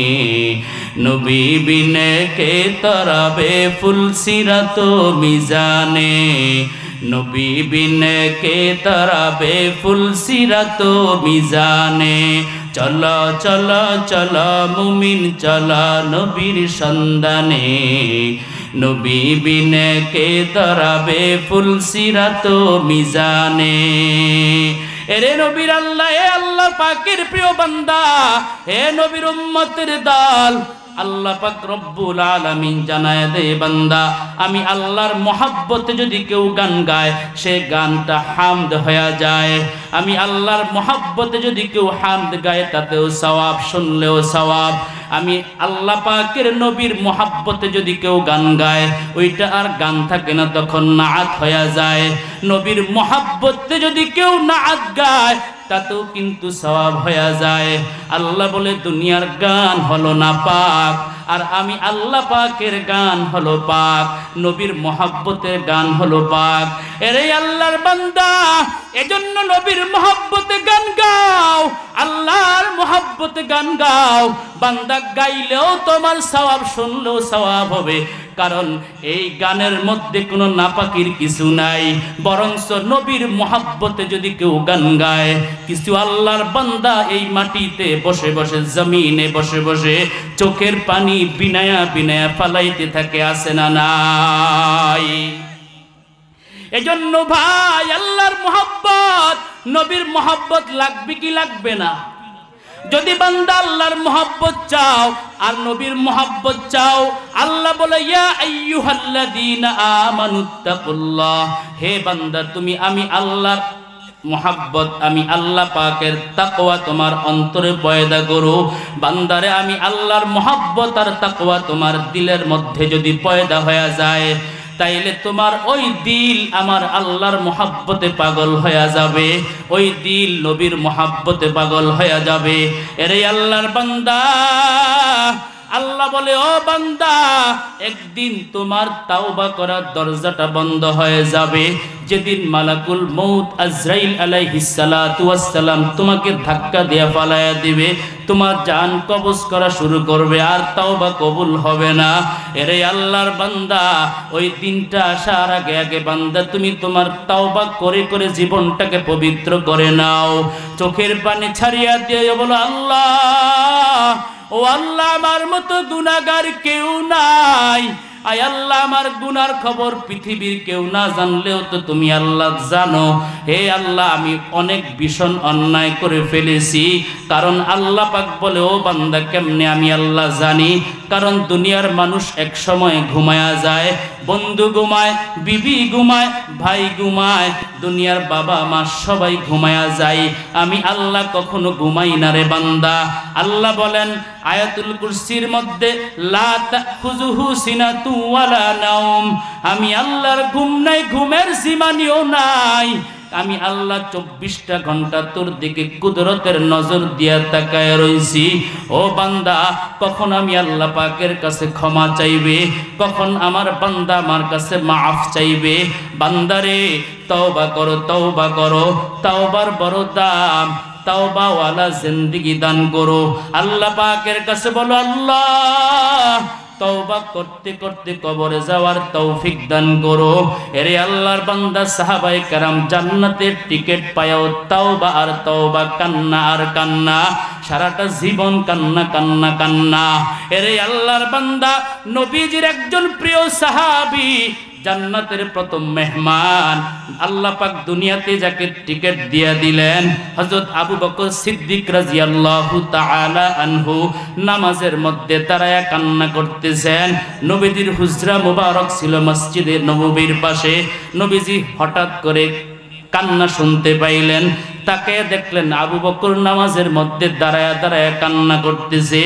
নবী বিনে কে তরাবে ফুলসিরাত মিজানে, নবী বিনে কে তরাবে ফুলসিরাত মিজানে। চলো চলো চলো মুমিন চলো নবীর সন্ধানে, নবী বিনে কে তরাবে ফুলসিরাত মিজানে। এরে নবীর আল্লাহ, এ আল্লাহ পাকের প্রিয় বান্দা, হে নবীর উম্মতের দল, আল্লাহ পাক রব্বুল আলামিন জানায় দে বান্দা, আমি আল্লাহর মহব্বতে যদি কেউ গান গায় সে গানটা হামদ হয়ে যায়। আমি আল্লাহর মহব্বতে যদি কেউ হামদ গায় তাতেও সওয়াব, শুনলেও সওয়াব। আমি আল্লাহ পাকের নবীর মহব্বতে যদি কেউ গান গায় ওইটা আর গান থাকে না, তখন নাআত হয়ে যায়। নবীর মহব্বতে যদি কেউ নাআত গায় তাতেও কিন্তু সওয়াব হয়ে যায়। আল্লাহ বলে দুনিয়ার গান হলো না পাক, আর আমি আল্লাহ পাকের গান হলো পাক, নবীর মহব্বতের গান হলো পাক। এরে আল্লাহর বান্দা, এজন্য নবীর মহব্বতে গান গাও, আল্লাহর মহব্বতে গান গাও। বান্দা গাইলেও তোমার সওয়াব, শুনলেও সওয়াব হবে, কারণ এই গানের মধ্যে কোনো নাপাকির কিছু নাই। বরঞ্চ নবীর মহব্বতে যদি কেউ গান গায়, কিছু আল্লাহর বান্দা এই মাটিতে বসে বসে, জমিনে বসে বসে চোখের পানি বিনায়া বিনায়া ফালাইতে থাকে, আছে না নাই? এজন্য ভাই, আল্লাহর মহব্বত, নবীর মহব্বত লাগবে কি লাগবে না? যদি বান্দা আল্লাহর মহব্বত চাও আর নবীর মহব্বত চাও, আল্লাহ বলে ইয়া আইয়ুহাল্লাযীনা আমানুত্তাকুল্লাহ, হে বান্দা তুমি আমি আল্লাহর মহব্বত, আমি আল্লাহ পাকের তাকওয়া তোমার অন্তরে পয়দা করো। বান্দারে আমি আল্লাহর মহব্বত আর তাকওয়া তোমার দিলের মধ্যে যদি পয়দা হয়ে যায়, তাইলে তোমার ওই দিল আমার আল্লাহর মোহাব্বতে পাগল হয়ে যাবে, ওই দিল নবীর মোহাব্বতে পাগল হয়ে যাবে। এরে আল্লাহর বান্দা, আল্লাহ বলে ও বান্দা, একদিন তোমার তাওবা করার দরজাটা বন্ধ হয়ে যাবে। যেদিন মালাকুল মউত আজরাইল আলাইহিস সালাতু ওয়াস সালাম তোমাকে ধাক্কা দিয়ে ফালায়া দিবে, তোমার জান কবজ করা শুরু করবে, আর তাওবা কবুল হবে না। এরে আল্লাহর বান্দা, ওই দিনটা আসার আগে আগে বান্দা তুমি তোমার তাওবা করে করে জীবনটাকে পবিত্র করে নাও। চোখের পানি ছাড়িয়া দিয়ে বলো, আল্লাহ, ও আল্লাহ, আমার মতো গুনাহগার কেউ নাই। আয় আল্লাহ, আমার গুনার খবর পৃথিবীর কেউ না জানলেও তো তুমি আল্লাহ জানো। হে আল্লাহ, আমি অনেক ভীষণ অন্যায় করে ফেলেছি। কারণ আল্লাহ পাক বলে, ও বান্দা, কেমনে আমি আল্লাহ জানি? কারণ দুনিয়ার মানুষ এক সময় ঘুমায়া যায়, বন্ধু ঘুমায়, বিবি ঘুমায়, ভাই ঘুমায়, দুনিয়ার বাবা মা সবাই ঘুমায়া যায়। আমি আল্লাহ কখনো ঘুমাই না রে বান্দা। আল্লাহ বলেন আয়াতুল কুরসির মধ্যে, লা তাখুযুহু সিনাতু ওয়ালা নাওম, আমি আল্লাহর ঘুম নাই, ঘুমের সীমানিও নাই। আমি আল্লাহ 24টা ঘন্টা তোর দিকে কুদরতের নজর দিয়া তাকায় রইছি। ও বান্দা, কখন আমি আল্লাহ পাকের কাছে ক্ষমা চাইবে? কখন আমার বান্দা আমার কাছে মাফ চাইবে? বান্দারে, তওবা করো, তওবা করো, তওবার বড় দাম। তাওবা ওয়ালা জিন্দেগি দান করো। আল্লাহ পাকের কাছে বলো, আল্লাহ, তওবা করতে করতে কবরে যাওয়ার তৌফিক দান করো। এরে আল্লাহর বান্দা, সাহাবায়ে কেরাম জান্নাতের টিকিট পায়াও তওবা আর তওবা, কান্না আর কান্না, সারাটা জীবন কান্না কান্না কান্না। এরে আল্লাহর বান্দা, নবীজির একজন প্রিয় সাহাবী, জান্নাতের প্রথম মেহমান, আল্লাহ পাক দুনিয়াতে যাকে টিকিট দিয়ে দিলেন, হযরত আবু বকর সিদ্দিক রাদিয়াল্লাহু তাআলা আনহু, নামাজের মধ্যে দাঁড়ায়া কান্না করতেছেন। নবীজির হুজরা মুবারক ছিল মসজিদে নববীর পাশে। নবীজি হঠাৎ করে কান্না শুনতে পাইলেন, তাকে দেখলেন আবু বকর নামাজের মধ্যে দাঁড়ায়া দাঁড়ায়া কান্না করতেছে।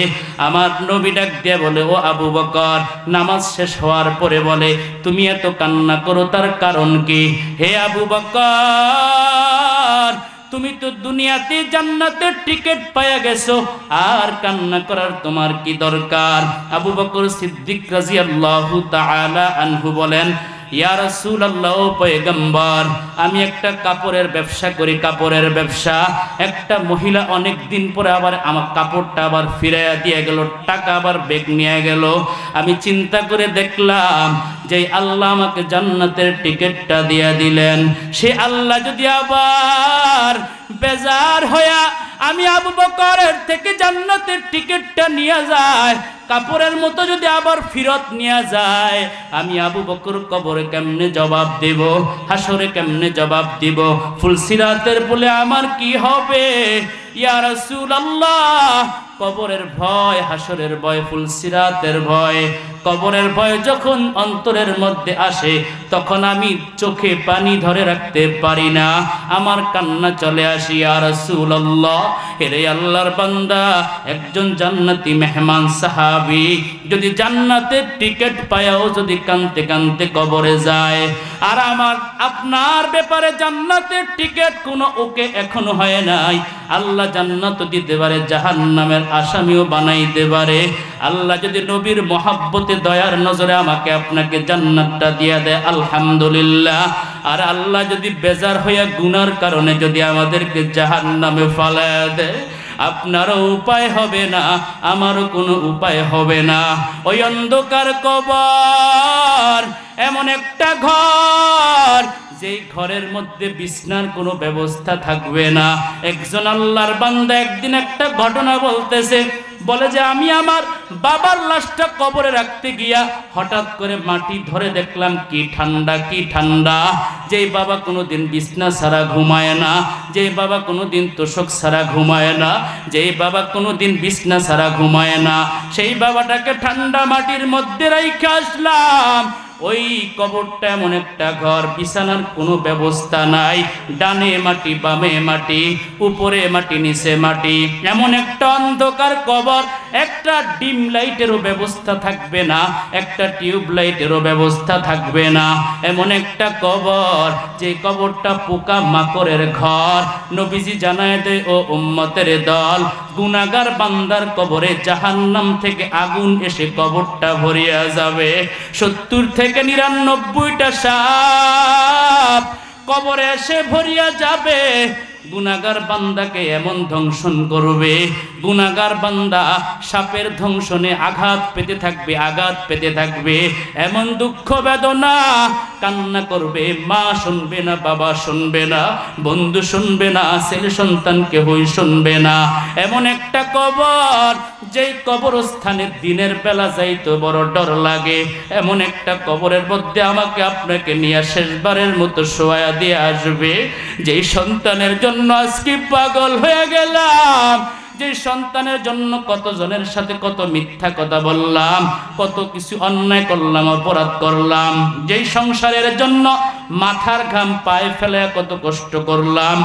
আমার নবী ডাক দিয়ে বলে, ও আবু বকর, নামাজ শেষ হওয়ার পরে বলে, তুমি এত কান্না করো, তার কারণ কি? হে আবু বকর, তুমি তো দুনিয়াতে জান্নাতের টিকিট পায়া গেছো, আর কান্না করার তোমার কি দরকার? আবু বকর সিদ্দিক রাদিয়াল্লাহু তাআলা আনহু বলেন, ইয়া রাসূলুল্লাহ, ও পয়গম্বর, আমি একটা কাপড়ের ব্যবসা করি, কাপড়ের ব্যবসা। একটা মহিলা অনেক দিন পরে আবার আমার কাপড়টা আবার ফিরাইয়া দিয়ে গেল, টাকা আবার ব্যাগ নিয়ে গেল। আমি চিন্তা করে দেখলাম যে আল্লাহ আমাকে জান্নাতের টিকিটটা দিয়ে দিলেন, সে আল্লাহ যদি আবার বেজার হইয়া আমি আবু বকরের থেকে জান্নাতের টিকিটটা নিয়ে যায়, কাপড়ের মতো যদি আবার ফিরত নিয়ে যায়, আমি আবু বকর কবরে কেমনে জবাব দেব? হাসরে কেমনে জবাব দিব? ফুলসিরাতের বলে আমার কি হবে? ইয়া রাসূলুল্লাহ, কবরের ভয়, হাসরের ভয়, ফুলসিরাতের ভয়, কবরের ভয় যখন অন্তরের মধ্যে আসে, তখন আমি চোখে পানি ধরে রাখতে পারি না, আমার কান্না চলে আসে। ইয়া রাসূলুল্লাহ, এরে আল্লাহর বান্দা, একজন জান্নাতি মেহমান সাহাবী যদি জান্নাতের টিকিট পায়াও যদি কানতে কানতে কবরে যায়, আর আমার আপনার ব্যাপারে জান্নাতের টিকিট কোনো ওকে এখনো হয় নাই, আল্লাহ জান্নাত দিতে পারে, জাহান্নামের আসামিও বানাইতে পারে। আল্লাহ যদি নবীর মহাব্বতে দয়ার নজরে আমাকে আপনাকে জান্নাতটা দিয়ে দেয়, আলহামদুলিল্লাহ। আর আল্লাহ যদি বেজার হইয়া গুনার কারণে যদি আমাদেরকে জাহান্নামে ফালায়া দেয়, আপনারও উপায় হবে না, আমারও কোনো উপায় হবে না। ওই অন্ধকার কবর এমন একটা ঘর, যেই ঘরের মধ্যে বিছনার কোনো ব্যবস্থা থাকবে না। একজন আল্লাহর বান্দা একদিন একটা ঘটনা বলতেছে, বলে যে আমি আমার বাবার লাশটা কবরে রাখতে গিয়া হঠাৎ করে মাটি ধরে দেখলাম কি ঠান্ডা, কি ঠান্ডা। যেই বাবা কোনোদিন বিছনা ছাড়া ঘুমায় না, যেই বাবা কোনোদিন তোষক ছাড়া ঘুমায় না, যেই বাবা কোনোদিন বিছনা ছাড়া ঘুমায় না, সেই বাবাটাকে ঠান্ডা মাটির মধ্যে রাইখা আসলাম। ওই কবরটা এমন একটা ঘর, বিছানার কোনো ব্যবস্থা নাই, ডানে মাটি বামে মাটি, উপরে মাটি নিচে মাটি, এমন একটা অন্ধকার কবর। একটা ডিম লাইটেরও ব্যবস্থা থাকবে না, একটা টিউব লাইটেরও ব্যবস্থা থাকবে না, এমন একটা কবর যে কবরটা পোকা মাকড়ের ঘর। নবীজি জানায় দেয়, ও উম্মতের দল, গুনাহগার বান্দার কবরে জাহান্নাম থেকে আগুন এসে কবরটা ভরিয়া যাবে। 70 থেকে 99টা সাপ কবরে এসে ভরিয়া যাবে। গুনাহগার বান্দাকে এমন ধ্বংসন করবে, গুনাহগার বান্দা সাপের ধ্বংসনে আঘাত পেতে থাকবে, আঘাত পেতে থাকবে, এমন দুঃখ বেদনা কান্না করবে। মা শুনবে না, বাবা শুনবে না, বন্ধু শুনবে না, ছেলে সন্তান কেউই শুনবে না। এমন একটা কবর, যেই কবরস্থানে দিনের বেলা যাইতে বড় ডর লাগে। এমন একটা কবরের মধ্যে আমাকে আপনাকে নিয়ে শেষবারের মতো শোয়া দিয়ে আসবে। যেই সন্তানের জন্য আজকে পাগল হয়ে গেলাম, যে সন্তানের জন্য কতজনের সাথে কত মিথ্যা কথা বললাম, কত কিছু অন্যায় করলাম, অপরাধ করলাম, যেই সংসারের জন্য মাথার ঘাম পায়ে ফেলে কত কষ্ট করলাম,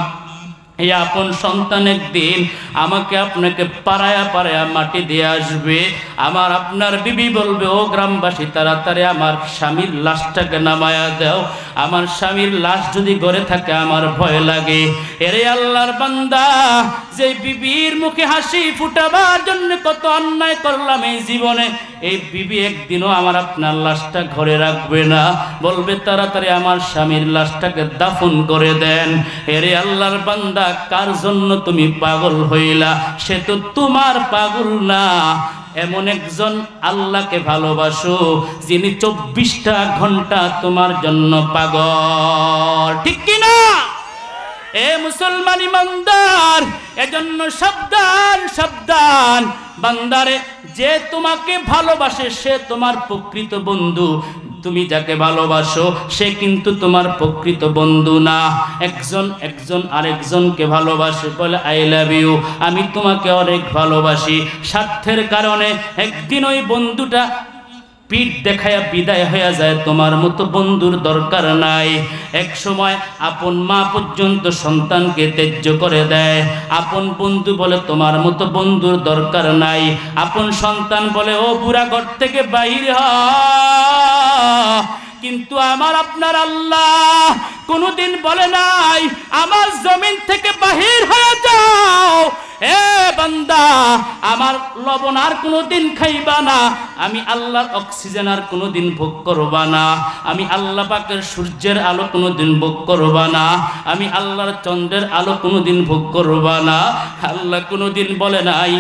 এই আপন সন্তান একদিন আমাকে আপনাকে পাড়ায়া পাড়ায়া মাটি দিয়ে আসবে। আমার আপনার বিবি বলবে, ও গ্রামবাসী তাড়াতাড়ি আমার স্বামীর লাশটাকে নামায়া দাও, আমার স্বামীর লাশ যদি ঘরে থাকে আমার ভয় লাগে। এরে আল্লাহর বান্দা, যে বিবির মুখে হাসি ফুটাবার জন্য কত অন্যায় করলাম এই জীবনে, এই বিবি একদিনও আমার আপনার লাশটা ঘরে রাখবে না, বলবে তাড়াতাড়ি আমার স্বামীর লাশটাকে দাফন করে দেন। এরে আল্লাহর বান্দা, কার জন্য তুমি পাগল হইলা? সে তো তোমার পাগল না। এমন একজন আল্লাহকে ভালোবাসো যিনি 24টা ঘন্টা তোমার জন্য পাগল, ঠিক কিনা? এ মুসলমান ইমানদার, এজন্য সাবধান সাবধান বান্দারে, যে তোমাকে ভালোবাসে সে তোমার প্রকৃত বন্ধু। তুমি যাকে ভালোবাসো সে কিন্তু তোমার প্রকৃত বন্ধু না। একজন আরেকজনকে ভালোবাসে, বলে আই লাভ ইউ, আমি তোমাকে অনেক ভালোবাসি। স্বার্থের কারণে একদিন ওই বন্ধুটা পিঠ দেখায়া বিদায় হয়ে যায়। তোমার মতো বন্ধুর দরকার নাই। এক সময় আপন মা পর্যন্ত সন্তানকে ত্যায্য করে দেয়। আপন বন্ধু বলে তোমার মতো বন্ধুর দরকার নাই। আপন সন্তান বলে, ও বুড়া ঘর থেকে বাহির হ। কিন্তু আমার আপনার আল্লাহ কোনোদিন বলে নাই আমার জমিন থেকে বাহির হয়ে যাও। এ বান্দা, আমার লবণ আর কোনোদিন খাইবা না, আমি আল্লাহর অক্সিজেন আর কোনোদিন ভোগ করবা না, আমি আল্লাহ পাকের সূর্যের আলো কোনোদিন ভোগ করবা না, আমি আল্লাহর চন্দ্রের আলো কোনোদিন ভোগ করবা না। আল্লাহ কোনোদিন বলে নাই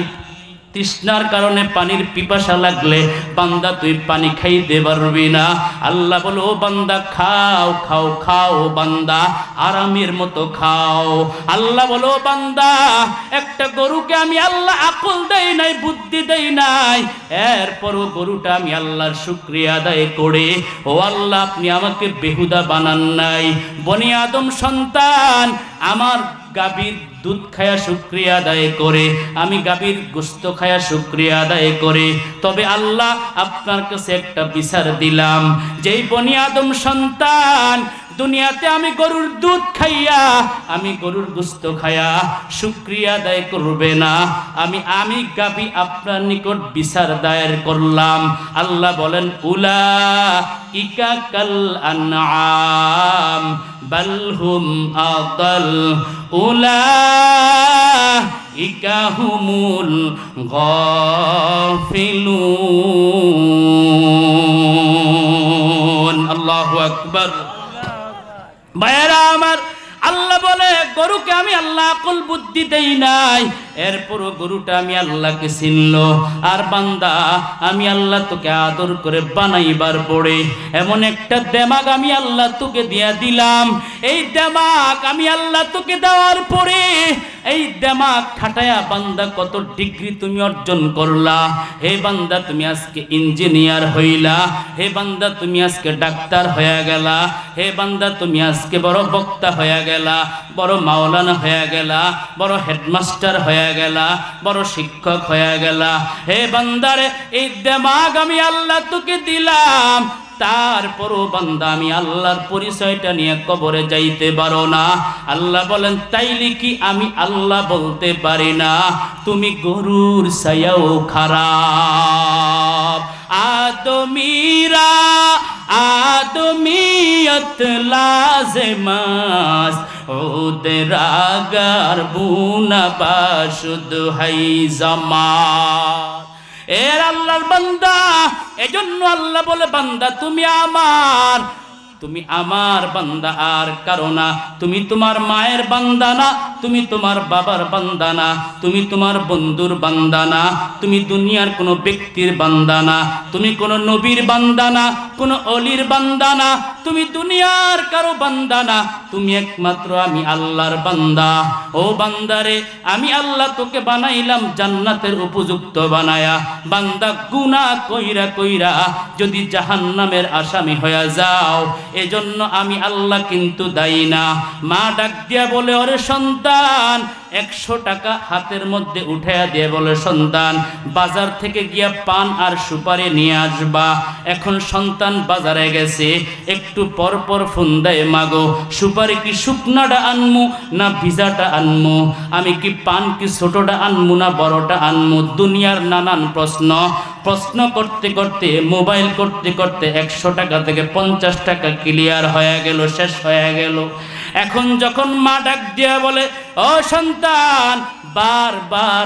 তৃষ্ণার কারণে পানির পিপাসা লাগলে বান্দা তুই পানি খাইতে পারবি না। আল্লাহ বলো, ও বান্দা খাও খাও খাও, বান্দা আরামের মতো খাও। আল্লাহ বলো, বান্দা একটা গরুকে আমি আল্লাহ আকল দেই নাই, বুদ্ধি দেই নাই, এরপরও গরুটা আমি আল্লাহর শুকরিয়া আদায় করে, ও আল্লাহ আপনি আমাকে বেহুদা বানান নাই। বনি আদম সন্তান আমার গাভীর দুধ খায়া শুকরিয়া আদায় করে, আমি গাভীর গোশত খায়া শুকরিয়া আদায় করে। তবে আল্লাহ আপনার কাছে একটা বিচার দিলাম, যেই বনি আদম সন্তান দুনিয়াতে আমি গরুর দুধ খাইয়া, আমি গরুর গোশত খায়া শুকরিয়া আদায় করবে না, আমি গাভী আপনার নিকট বিচার দায়ের করলাম। আল্লাহ বলেন, উলাইকা কাল আনআম বাল হুম আদাল, উলাইকা হুমুল গাফিলুন। আল্লাহু আকবার। ভাইয়েরা আমার, আল্লাহ বলে গরুকে আমি আল্লাহ আকল বুদ্ধি দেই নাই, এরপরও গরুটা আমি আল্লাহকে চিনলো। আর বান্দা, আমি আল্লাহ তোকে আদর করে বানাইবার পরে এমন একটা দেমাগ আমি আল্লাহ তোকে দিয়া দিলাম। এই দেমাগ আমি আল্লাহ তোকে দেওয়ার পরে এই দেমাগ খাটায়া বান্দা কত ডিগ্রি তুমি অর্জন করলা। হে বান্দা, তুমি আজকে ইঞ্জিনিয়ার হইলা, হে বান্দা তুমি আজকে ডাক্তার হয়ে গেলা, হে বান্দা তুমি আজকে বড় বক্তা হয়ে গেলা, বড় মাওলানা হয়ে গেলা, বড় হেডমাস্টার হয়ে গেলা, বড় শিক্ষক হয়ে গেলা। হে বান্দারে, এই দেমাগ আমি আল্লাহ তোকে দিলাম, তারপরও বান্দা আমি আল্লাহর পরিচয়টা নিয়ে কবরে যাইতে পারো না। আল্লাহ বলেন তাইলে কি আমি আল্লাহ বলতে পারি না? তুমি গরুর ছায়াও খারাপ। আদমিরা আদমিয়ত লাজেমাস ওদের আগার বুনা বাসুদ হাই জামাত। এর আল্লাহর বান্দা, এজন্য আল্লাহ বলে বান্দা তুমি আমার বান্দা আর কারো না। তুমি তোমার মায়ের বান্দা না, তুমি তোমার বাবার বান্দা না, তুমি তোমার বন্ধুর বান্দা না, তুমি দুনিয়ার কোনো ব্যক্তির বান্দা না, তুমি কোনো নবীর বান্দা না, কোনো অলির বান্দা না, তুমি দুনিয়ার কারো বান্দা না, তুমি একমাত্র আমি আল্লাহর বান্দা। ও বান্দারে, আমি আল্লাহ তোকে বানাইলাম জান্নাতের উপযুক্ত বানায়া। বান্দা গুনাহ কইরা কইরা যদি জাহান্নামের আসামি হয়ে যাও, এজন্য আমি আল্লাহ কিন্তু দায়ী না। মা ডাক দিয়া বলে ওরে সন্তান, 100 টাকা হাতের মধ্যে উঠাইয়া দিয়ে বলে সন্তান বাজার থেকে গিয়া পান আর সুপারি নিয়ে আসবা। এখন সন্তান বাজারে গেছে, একটু পর পর ফোন দেয়, মাগো সুপারি কি শুকনাটা আনমু না ভিজাটা আনমু? আমি কি পান কি ছোটটা আনমু না বড়টা আনমু? দুনিয়ার নানান প্রশ্ন করতে করতে, মোবাইল করতে করতে 100 টাকা থেকে 50 টাকা ক্লিয়ার হয়ে গেল, শেষ হয়ে গেল। এখন যখন মা ডাক দিয়া বলে ও সন্তান, বারবার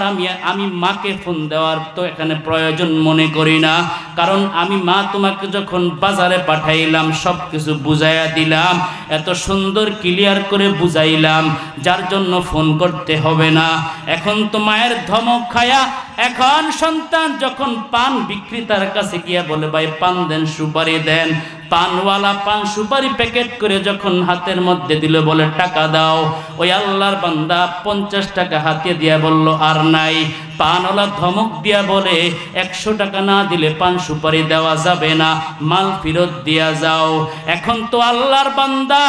আমি মাকে ফোন দেওয়ার তো এখানে প্রয়োজন মনে করি না, কারণ আমি মা তোমাকে যখন বাজারে পাঠাইলাম সব কিছু বুঝাইয়া দিলাম, এত সুন্দর ক্লিয়ার করে বুঝাইলাম, যার জন্য ফোন করতে হবে না। এখন তো মায়ের ধমক খায়া এখন সন্তান যখন পান বিক্রেতার কাছে গিয়া বলে ভাই পান দেন, সুপারি দেন, পানওয়ালা পান সুপারি প্যাকেট করে যখন হাতের মধ্যে দিল, বলে টাকা দাও। ওই আল্লাহর বান্দা 50 টাকা হাতে দিয়া বলল আর নাই। পানওয়ালা ধমক দিয়া বলে 100 টাকা না দিলে পান সুপারি দেওয়া যাবে না, মাল ফেরত দিয়া যাও। এখন তো আল্লাহর বান্দা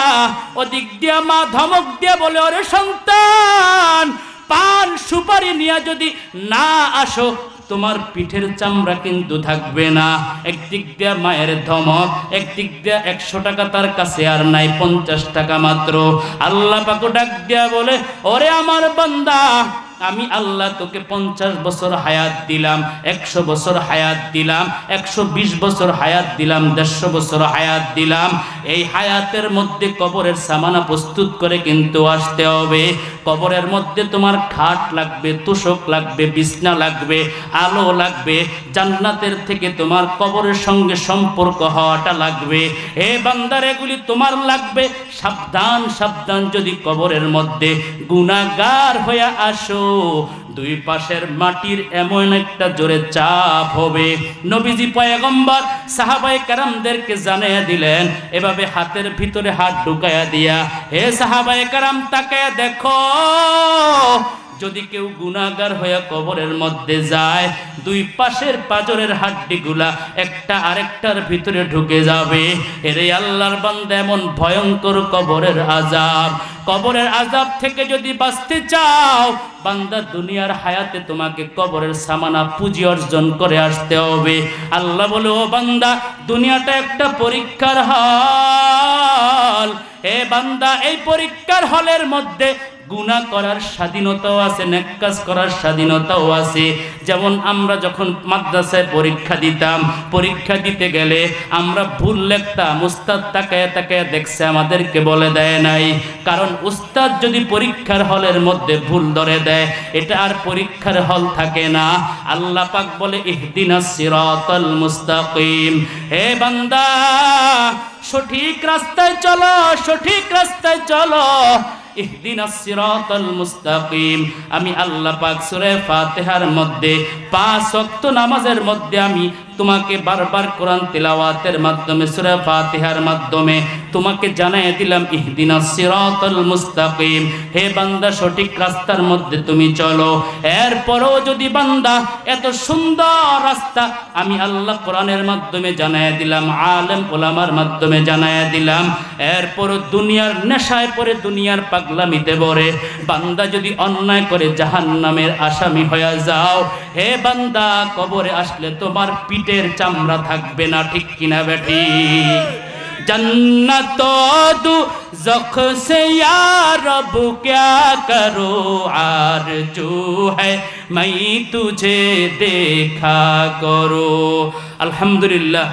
ওদিক দিয়া মা ধমক দিয়া বলে ওরে সন্তান, পান সুপারি নিয়ে যদি না আসো তোমার পিঠের চামড়া কিন্তু থাকবে না। একদিক দিয়া মায়ের ধমক, একদিক দিয়া 100 টাকা তার কাছে আর নাই, 50 টাকা মাত্র। আল্লাহ পাক ডাক দিয়া বলে ওরে আমার বান্দা, আমি আল্লাহ তোকে 50 বছর হায়াত দিলাম, 100 বছর হায়াত দিলাম, 120 বছর হায়াত দিলাম, 150 বছর হায়াত দিলাম। এই হায়াতের মধ্যে কবরের সামানা প্রস্তুত করে কিন্তু আসতে হবে। কবরের মধ্যে তোমার খাট লাগবে, তোষক লাগবে, বিছনা লাগবে, আলো লাগবে। জান্নাতের থেকে তোমার কবরের সঙ্গে সম্পর্ক হওয়াটা লাগবে। হে বান্দার, এগুলি তোমার লাগবে। সাবধান সাবধান, যদি কবরের মধ্যে গুনাহগার হয়ে আসো, দুই পাশের মাটির এমন একটা জোরে চাপ হবে। নবীজি পয়গম্বর সাহাবায়ে কেরামদেরকে জানিয়ে দিলেন, এভাবে হাতের ভিতরে হাত ঢুকায়া দিয়া, হে সাহাবায়ে কেরাম তাকায়া দেখো, যদি কেউ গুনাহগার হয়ে কবরের মধ্যে যায়, দুই পাশের পাজরের হাড্ডিগুলা একটা আরেকটার ভিতরে ঢুকে যাবে। এরে আল্লাহর বান্দা, এমন ভয়ঙ্কর কবরের আযাব। কবরের আযাব থেকে যদি বাঁচতে চাও বান্দা, দুনিয়ার হায়াতে তোমাকে কবরের সামানা পুঁজি অর্জন করে আসতে হবে। আল্লাহ বলে ও বান্দা, দুনিয়াটা একটা পরীক্ষার হল। হে বান্দা, এই পরীক্ষার হলের মধ্যে গুনাহ করার স্বাধীনতাও আছে, নেক কাজ করার স্বাধীনতাও আছে। যেমন আমরা যখন মাদ্রাসায় পরীক্ষা দিতাম, পরীক্ষা দিতে গেলে আমরা ভুল লিখতাম, উস্তাদ তাকায়া তাকায়া দেখছে, আমাদেরকে বলে দেয় নাই। কারণ উস্তাদ যদি পরীক্ষার হলের মধ্যে ভুল ধরে দেয়, এটা আর পরীক্ষার হল থাকে না। আল্লাহ পাক বলে ইহদিনাস সিরাতাল মুস্তাকিম। হে বান্দা, সঠিক রাস্তায় চলো, সঠিক রাস্তায় চলো। ইহদিনাস সিরাতাল মুস্তাকিম। আমি আল্লাহ পাক সূরা ফাতিহার মধ্যে 5 ওয়াক্ত নামাজের মধ্যে আমি তোমাকে বারবার কোরআন তেলাওয়াতের মাধ্যমে, সূরা ফাতিহার মাধ্যমে তোমাকে জানাই দিলাম ইহদিনাস সিরাতাল মুস্তাকিম। হে বান্দা, সঠিক রাস্তার মধ্যে তুমি চলো। এরপরও যদি বান্দা, এত সুন্দর রাস্তা আমি আল্লাহ কোরআনের মাধ্যমে জানাই দিলাম, আলেম ওলামার মাধ্যমে জানাই দিলাম, এরপরও দুনিয়ার নেশায় পড়ে, দুনিয়ার পাগলামিতে পড়ে বান্দা যদি অন্যায় করে জাহান্নামের আসামি হয়ে যাও, হে বান্দা, কবরে আসলে তোমার পিঠ পিঠের চামড়া থাকবে না, ঠিক কিনা বেঠি? जन्नत दोज़ख से या रब क्या करो आरज़ू है मैं तुझे देखा करो। अल्हम्दुलिल्लाह।